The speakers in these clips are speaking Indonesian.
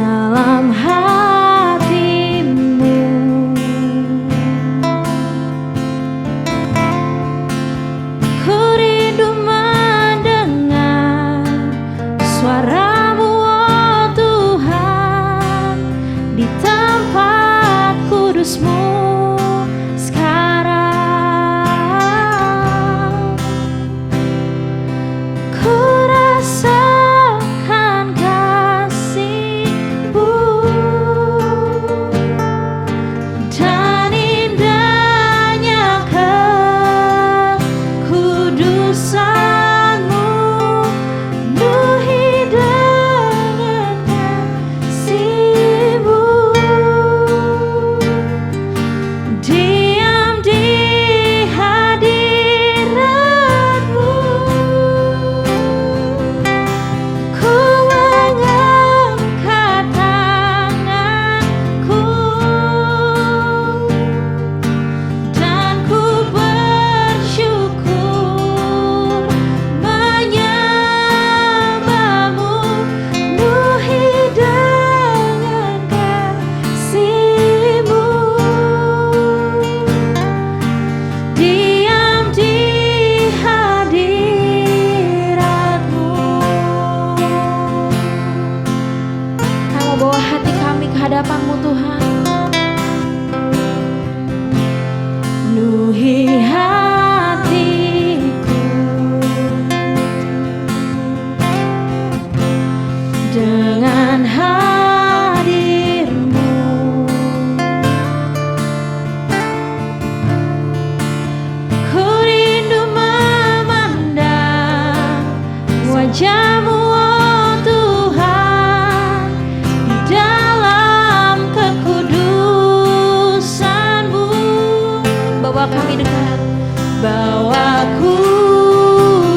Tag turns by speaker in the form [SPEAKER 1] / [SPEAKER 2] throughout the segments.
[SPEAKER 1] dalam hatimu. Ku rindu mendengar suara-Mu, oh Tuhan, di tempat kudus-Mu sekarang. Ku rasakan kasih-Mu dan indahnya kekudusan-Mu, penuhi dengan kasih-Mu. Diam di hadirat-Mu, ku mengangkat tanganku dan ku bersyukur menyembah-Mu, penuhi dengan kasih-Mu. Diam di hadirat-Mu. Kami mau bawa hati kami ke hadapan-Mu Tuhan. Penuhi hatiku dengan hadir-Mu. Ku rindu memandang wajah-Mu, oh Tuhan, di dalam kekudusan-Mu. Bawa kami dekat, bawaku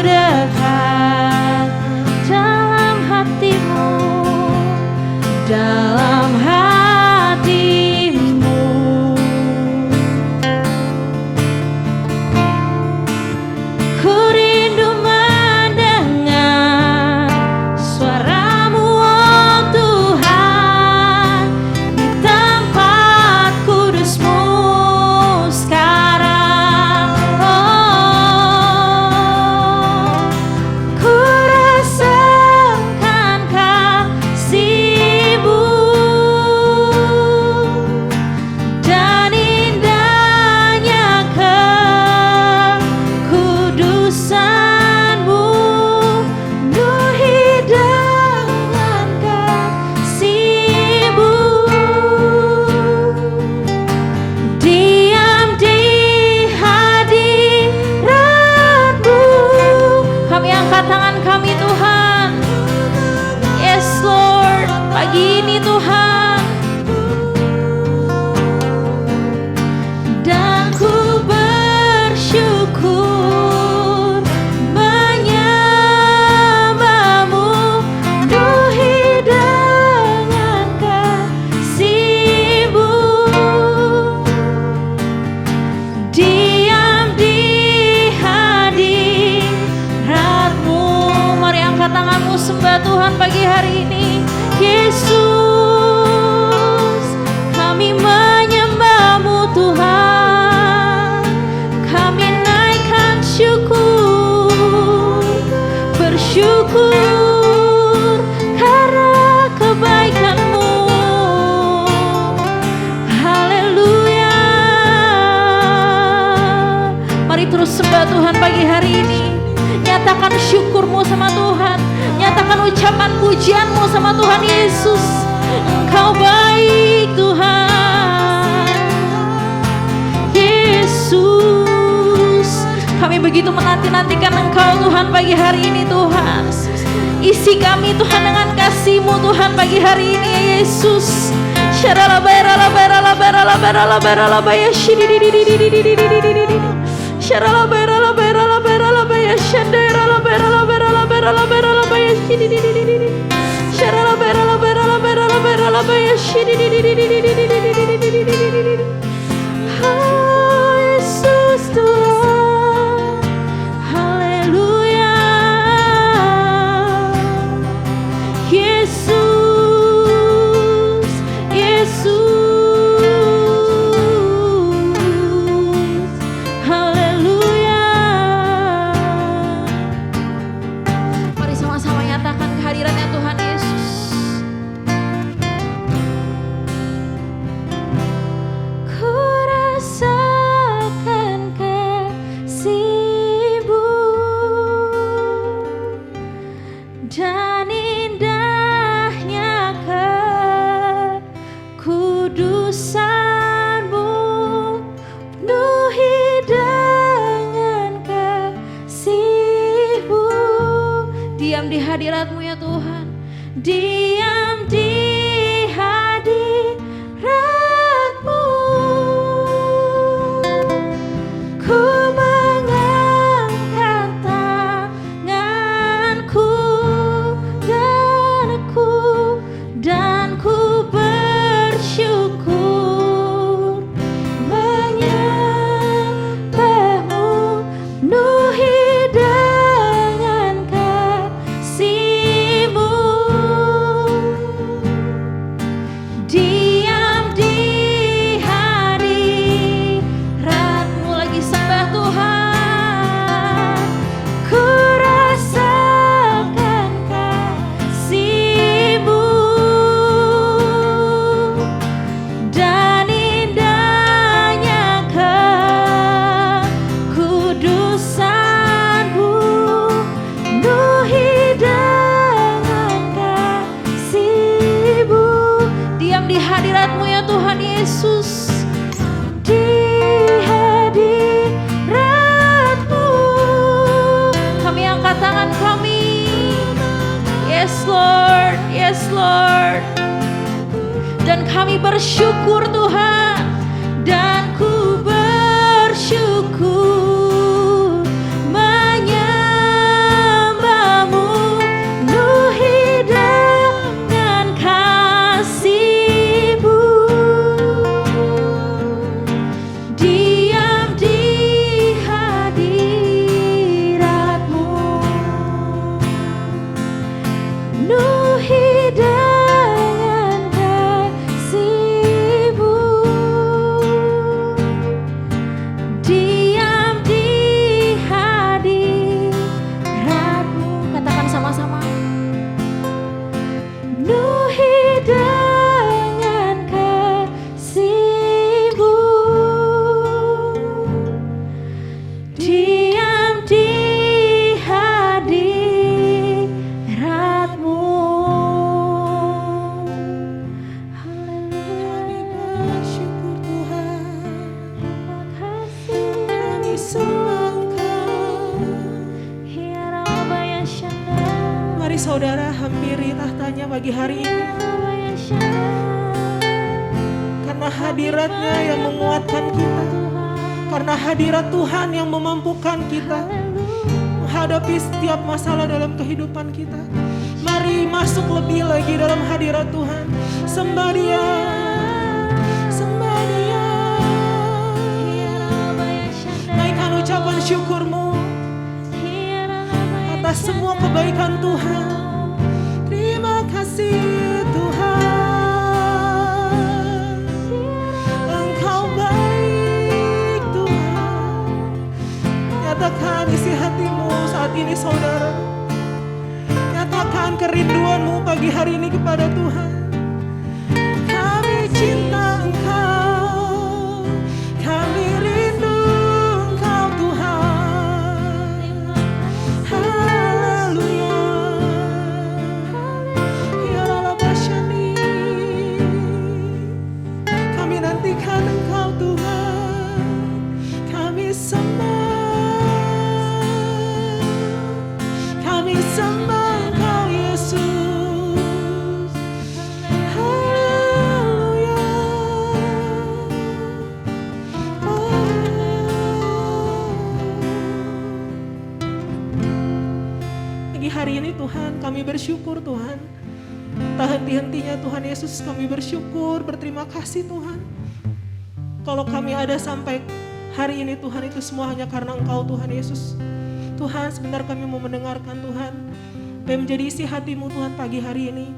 [SPEAKER 1] dekat dalam hati-Mu, dalam hati-Mu. Ku rindu mendengar suara-Mu, oh Tuhan, di tempat kudus-Mu sekarang. Ku rasakan kasih-Mu dan indahnya kekudusan-Mu, penuhi dengan kasih-Mu. Diam di hadirat-Mu. Kami angkat tangan kami Tuhan. Yes Lord, pagi ini Tuhan. Dan ku bersyukur menyembah-Mu, penuhi dengan kasih-Mu. Diam di hadirat-Mu. Mari angkat tanganmu, sembah Tuhan pagi hari ini. Yesus, kami menyembah-Mu Tuhan. Kami naikkan syukur, bersyukur karena kebaikan-Mu. Haleluya. Mari terus sembah Tuhan pagi hari ini. Nyatakan syukur-Mu sama Tuhan. Nyatakan ucapan pujian-Mu sama Tuhan Yesus. Engkau baik Tuhan. Yesus, kami begitu menanti-nantikan Engkau Tuhan pagi hari ini Tuhan. Isi kami Tuhan dengan kasih-Mu Tuhan pagi hari ini ya Yesus. Yesus Tuhan, haleluya. Yesus, diam di hadirat-Mu. Ku mengangkat tanganku dan ku bersyukur menyembah-Mu, penuhi dengan kasih-Mu. Diam di hadirat-Mu, lagi sembah Tuhan. Ku rasakan kasih-Mu dan indahnya kekudusan-Mu, penuhi dengan kasih-Mu. Diam di hadirat-Mu ya Tuhan Yesus, di hadirat-Mu. Kami angkat tangan kami. Yes Lord, yes Lord. Dan kami bersyukur Tuhan, dan ku bersyukur menyembah-Mu, penuhi dengan kasih-Mu. Diam di hadirat-Mu, penuhi dengan kasih-Mu. Diam di hadirat-Mu. Katakan sama-sama. Penuhi dengan kasih-Mu. Diam di hadirat-Mu. Haleluya.
[SPEAKER 2] Bersyukur Tuhan,
[SPEAKER 1] Terima kasih.
[SPEAKER 2] kami sembah Engkau.
[SPEAKER 1] Ya Rabba ya Shanda.
[SPEAKER 2] Mari saudara hampiri tahtanya pagi hari ini,
[SPEAKER 1] Rabba ya Shanda.
[SPEAKER 2] karena hadiratnya yang menguatkan kita, karena hadirat Tuhan yang memampukan kita menghadapi setiap masalah dalam kehidupan kita. Mari masuk lebih lagi dalam hadirat Tuhan. Sembah Dia, sembah Dia.
[SPEAKER 1] Ya Rabba ya Shanda.
[SPEAKER 2] Naikkan ucapan syukur-Mu
[SPEAKER 1] Ya Rabba ya
[SPEAKER 2] atas semua kebaikan Tuhan. Terima kasih Tuhan, Engkau baik Tuhan. Nyatakan isi hatimu saat ini saudara. Nyatakan kerinduanmu pagi hari ini kepada Tuhan. Kami cinta Engkau, kami rindu Engkau Tuhan. Haleluya. Ya Allah Basyani, kami nantikan Engkau Tuhan. Kami sembah, kami sembah Engkau Yesus. Haleluya. Pagi hari ini Tuhan, kami bersyukur Tuhan. Tak henti-hentinya Tuhan Yesus, kami bersyukur, berterima kasih Tuhan. Kalau kami ada sampai hari ini Tuhan, itu semua hanya karena Engkau Tuhan Yesus. Tuhan, sebentar kami mau mendengarkan Tuhan, apa yang menjadi isi hatimu Tuhan pagi hari ini.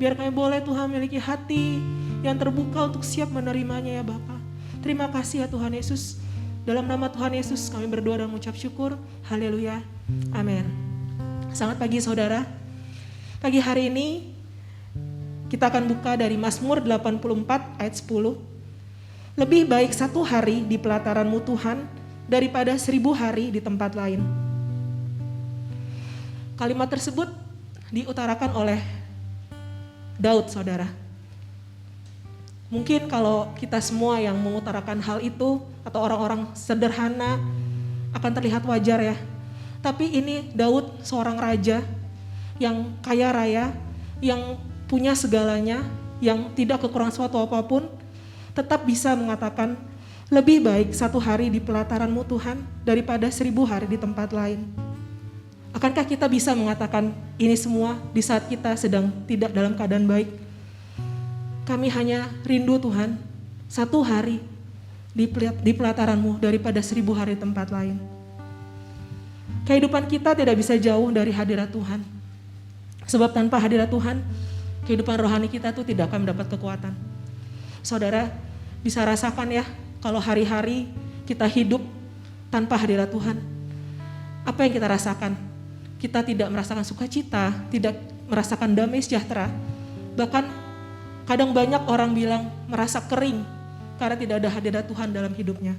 [SPEAKER 2] Biar kami boleh Tuhan memiliki hati yang terbuka untuk siap menerimanya ya Bapa. Terima kasih ya Tuhan Yesus. Dalam nama Tuhan Yesus kami berdoa dan mengucap syukur. Haleluya. Amin. Selamat pagi saudara. Pagi hari ini kita akan buka dari Mazmur 84 ayat 10. Lebih baik 1 hari di pelataran-Mu Tuhan daripada 1000 hari di tempat lain. Kalimat tersebut diutarakan oleh Daud, saudara. Mungkin kalau kita semua yang mengutarakan hal itu atau orang-orang sederhana akan terlihat wajar ya. Tapi ini Daud seorang raja yang kaya raya, yang punya segalanya, yang tidak kekurangan suatu apapun, tetap bisa mengatakan, lebih baik 1 hari di pelataran-Mu Tuhan daripada 1000 hari di tempat lain. Akankah kita bisa mengatakan ini semua di saat kita sedang tidak dalam keadaan baik? Kami hanya rindu Tuhan, 1 hari di pelataran-Mu daripada 1000 hari di tempat lain. Kehidupan kita tidak bisa jauh dari hadirat Tuhan. Sebab tanpa hadirat Tuhan, kehidupan rohani kita tuh tidak akan mendapat kekuatan. Saudara bisa rasakan ya, kalau hari-hari kita hidup tanpa hadirat Tuhan, apa yang kita rasakan? Kita tidak merasakan sukacita, tidak merasakan damai sejahtera. Bahkan kadang banyak orang bilang merasa kering karena tidak ada hadirat Tuhan dalam hidupnya.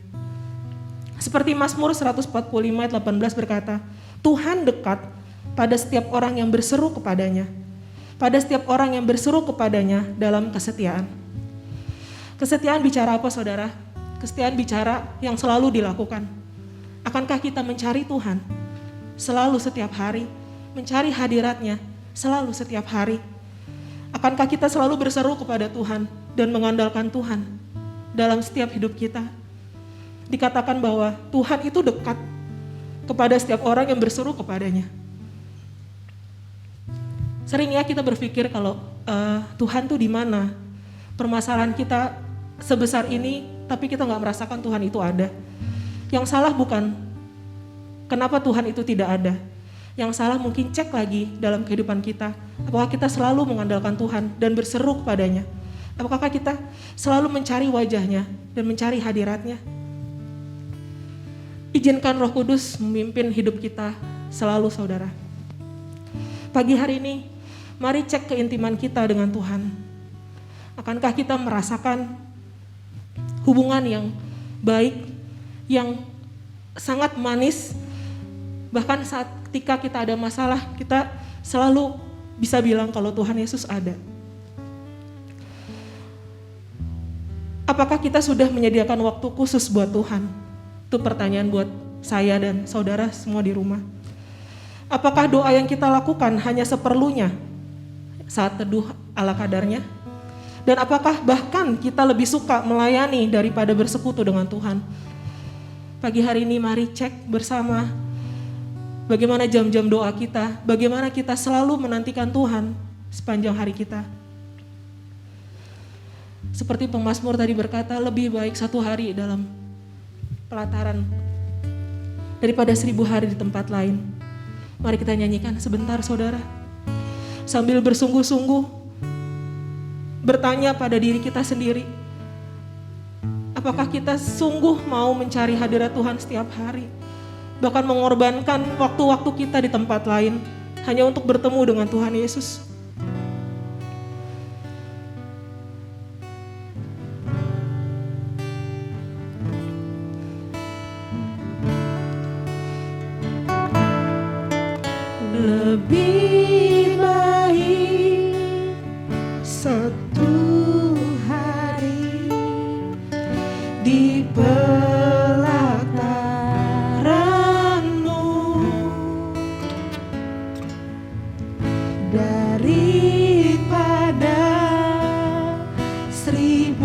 [SPEAKER 2] Seperti Mazmur 145 ayat 18 berkata, Tuhan dekat pada setiap orang yang berseru kepadanya. Pada setiap orang yang berseru kepadanya dalam kesetiaan. Kesetiaan bicara apa saudara? Kesetiaan bicara yang selalu dilakukan. Akankah kita mencari Tuhan selalu setiap hari? Mencari hadiratnya selalu setiap hari? Akankah kita selalu berseru kepada Tuhan dan mengandalkan Tuhan dalam setiap hidup kita? Dikatakan bahwa Tuhan itu dekat kepada setiap orang yang berseru kepadanya. Sering ya kita berpikir kalau Tuhan tuh di mana? Permasalahan kita sebesar ini, tapi kita nggak merasakan Tuhan itu ada. Yang salah bukan kenapa Tuhan itu tidak ada. Yang salah mungkin cek lagi dalam kehidupan kita. Apakah kita selalu mengandalkan Tuhan dan berseru kepadanya? Apakah kita selalu mencari wajahnya dan mencari hadiratnya? Izinkan Roh Kudus memimpin hidup kita selalu saudara. Pagi hari ini, mari cek keintiman kita dengan Tuhan. Akankah kita merasakan hubungan yang baik, yang sangat manis, bahkan saat ketika kita ada masalah, kita selalu bisa bilang kalau Tuhan Yesus ada. Apakah kita sudah menyediakan waktu khusus buat Tuhan? Itu pertanyaan buat saya dan saudara semua di rumah. Apakah doa yang kita lakukan hanya seperlunya saat teduh ala kadarnya? Dan apakah bahkan kita lebih suka melayani daripada bersekutu dengan Tuhan? Pagi hari ini mari cek bersama bagaimana jam-jam doa kita, bagaimana kita selalu menantikan Tuhan sepanjang hari kita. Seperti pemazmur tadi berkata, lebih baik 1 hari dalam pelataran daripada 1000 hari di tempat lain. Mari kita nyanyikan sebentar saudara. Sambil bersungguh-sungguh bertanya pada diri kita sendiri. Apakah kita sungguh mau mencari hadirat Tuhan setiap hari? Bahkan mengorbankan waktu-waktu kita di tempat lain hanya untuk bertemu dengan Tuhan Yesus. Lebih baik 1 hari di pelataran-Mu daripada 1000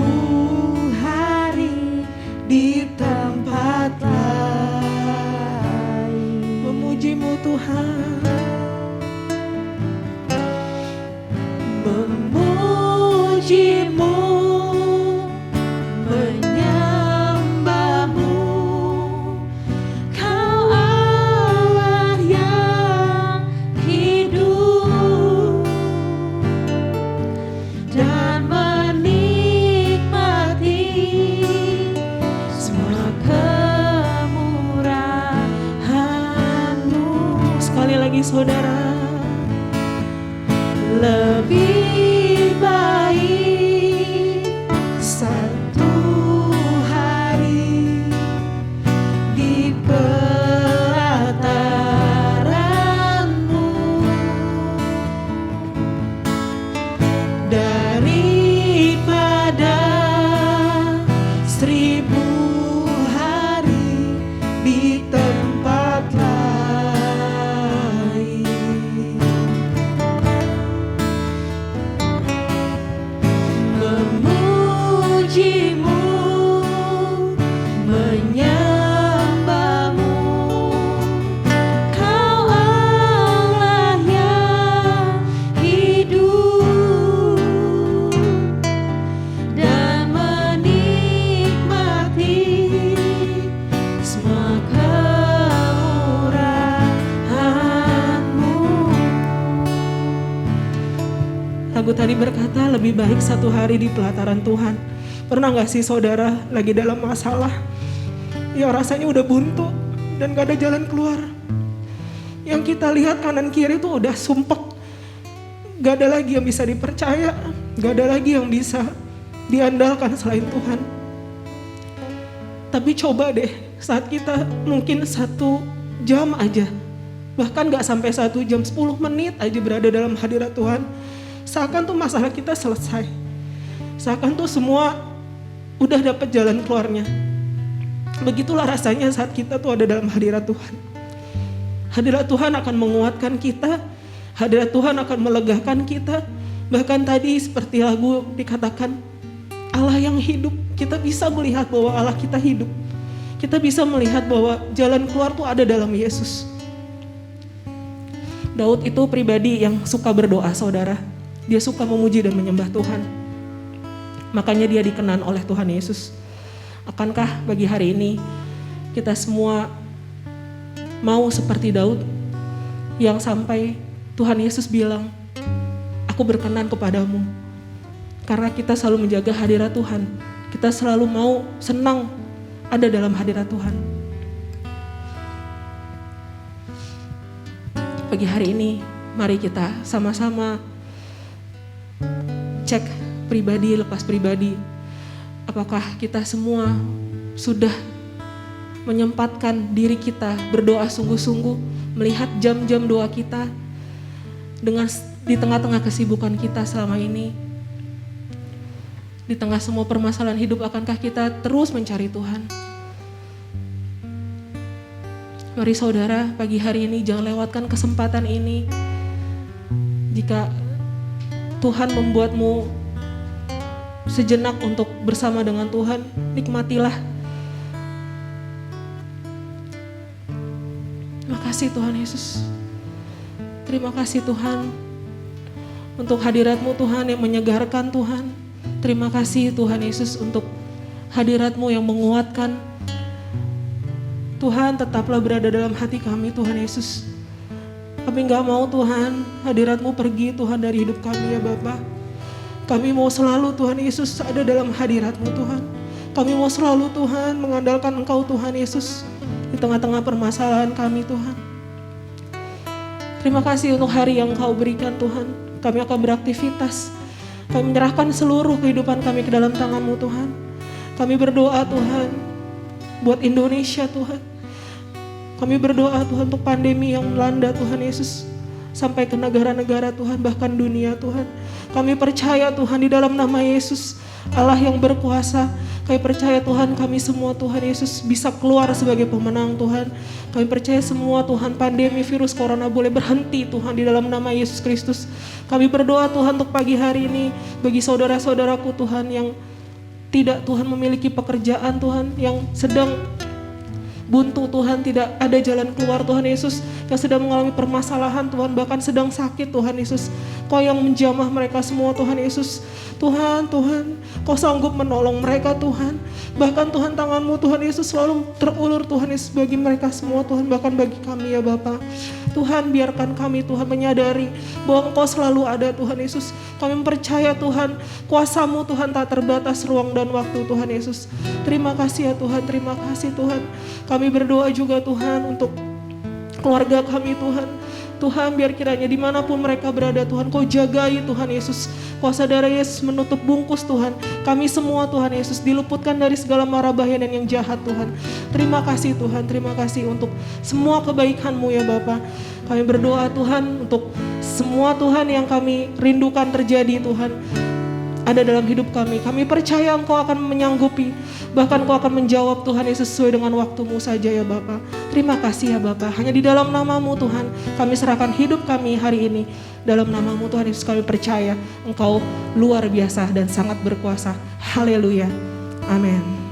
[SPEAKER 2] hari di tempat lain. Memuji-Mu Tuhan, memuji-Mu, menyembah-Mu, Kau Allah yang hidup, dan menikmati semua kemurahan-Mu. Sekali lagi saudara.
[SPEAKER 1] memujimu, menyembahmu. Kau Allah yang hidup dan menikmati semua kemurahan-Mu.
[SPEAKER 2] Lagu tadi berkata lebih baik satu hari di pelataran Tuhan. Pernah gak sih saudara lagi dalam masalah yang rasanya udah buntu dan gak ada jalan keluar? Yang kita lihat kanan kiri tuh udah sumpek, gak ada lagi yang bisa dipercaya, gak ada lagi yang bisa diandalkan selain Tuhan. Tapi coba deh saat kita mungkin 1 jam aja, bahkan gak sampai 1 jam, 10 menit aja berada dalam hadirat Tuhan, seakan tuh masalah kita selesai. Seakan tuh semua udah dapat jalan keluarnya. Begitulah rasanya saat kita tuh ada dalam hadirat Tuhan. Hadirat Tuhan akan menguatkan kita. Hadirat Tuhan akan melegakan kita. Bahkan tadi seperti lagu dikatakan, Allah yang hidup. Kita bisa melihat bahwa Allah kita hidup. Kita bisa melihat bahwa jalan keluar tuh ada dalam Yesus. Daud itu pribadi yang suka berdoa, saudara. Dia suka memuji dan menyembah Tuhan. Makanya dia dikenan oleh Tuhan Yesus. Akankah bagi hari ini kita semua mau seperti Daud yang sampai Tuhan Yesus bilang, aku berkenan kepadamu. Karena kita selalu menjaga hadirat Tuhan. Kita selalu mau senang ada dalam hadirat Tuhan. Pagi hari ini mari kita sama-sama cek pribadi lepas pribadi. Apakah kita semua sudah menyempatkan diri kita berdoa sungguh-sungguh, melihat jam-jam doa kita dengan di tengah-tengah kesibukan kita selama ini. Di tengah semua permasalahan hidup, akankah kita terus mencari Tuhan? Mari saudara, pagi hari ini jangan lewatkan kesempatan ini. Jika Tuhan membuatmu sejenak untuk bersama dengan Tuhan, nikmatilah. Terima kasih Tuhan Yesus. Terima kasih Tuhan untuk hadirat-Mu Tuhan yang menyegarkan Tuhan. Terima kasih Tuhan Yesus untuk hadirat-Mu yang menguatkan. Tuhan, tetaplah berada dalam hati kami Tuhan Yesus. Kami gak mau Tuhan hadirat-Mu pergi Tuhan dari hidup kami ya Bapa. Kami mau selalu Tuhan Yesus ada dalam hadirat-Mu Tuhan. Kami mau selalu Tuhan mengandalkan Engkau Tuhan Yesus di tengah-tengah permasalahan kami Tuhan. Terima kasih untuk hari yang Engkau berikan Tuhan. Kami akan beraktivitas. Kami menyerahkan seluruh kehidupan kami ke dalam tangan-Mu Tuhan. Kami berdoa Tuhan buat Indonesia Tuhan. Kami berdoa Tuhan untuk pandemi yang melanda Tuhan Yesus. Sampai ke negara-negara Tuhan, bahkan dunia Tuhan. Kami percaya Tuhan di dalam nama Yesus, Allah yang berkuasa. Kami percaya Tuhan kami semua Tuhan Yesus bisa keluar sebagai pemenang Tuhan. Kami percaya semua Tuhan pandemi virus corona boleh berhenti Tuhan di dalam nama Yesus Kristus. Kami berdoa Tuhan untuk pagi hari ini bagi saudara-saudaraku Tuhan yang tidak Tuhan memiliki pekerjaan Tuhan, yang sedang buntu Tuhan, tidak ada jalan keluar Tuhan Yesus, yang sedang mengalami permasalahan Tuhan, bahkan sedang sakit Tuhan Yesus. Kau yang menjamah mereka semua Tuhan Yesus. Tuhan, Kau sanggup menolong mereka Tuhan. Bahkan Tuhan tangan-Mu Tuhan Yesus selalu terulur Tuhan Yesus bagi mereka semua Tuhan, bahkan bagi kami ya Bapa. Tuhan, biarkan kami Tuhan menyadari bahwa Engkau selalu ada Tuhan Yesus. Kami percaya Tuhan, kuasa-Mu Tuhan tak terbatas ruang dan waktu Tuhan Yesus. Terima kasih ya Tuhan, terima kasih Tuhan. Kami berdoa juga Tuhan untuk keluarga kami Tuhan. Tuhan, biar kiranya dimanapun mereka berada Tuhan, Kau jagai Tuhan Yesus. Kuasa darah Yesus menutup bungkus Tuhan. Kami semua Tuhan Yesus diluputkan dari segala mara bahaya dan yang jahat Tuhan. Terima kasih Tuhan, terima kasih untuk semua kebaikan-Mu ya Bapa. Kami berdoa Tuhan untuk semua Tuhan yang kami rindukan terjadi Tuhan. ada dalam hidup kami. Kami percaya Engkau akan menyanggupi, bahkan Engkau akan menjawab Tuhan Yesus sesuai dengan waktu-Mu saja ya Bapa. Terima kasih ya Bapa, hanya di dalam nama-Mu Tuhan kami serahkan hidup kami hari ini. Dalam nama-Mu Tuhan Yesus kami percaya Engkau luar biasa dan sangat berkuasa. Haleluya, amin.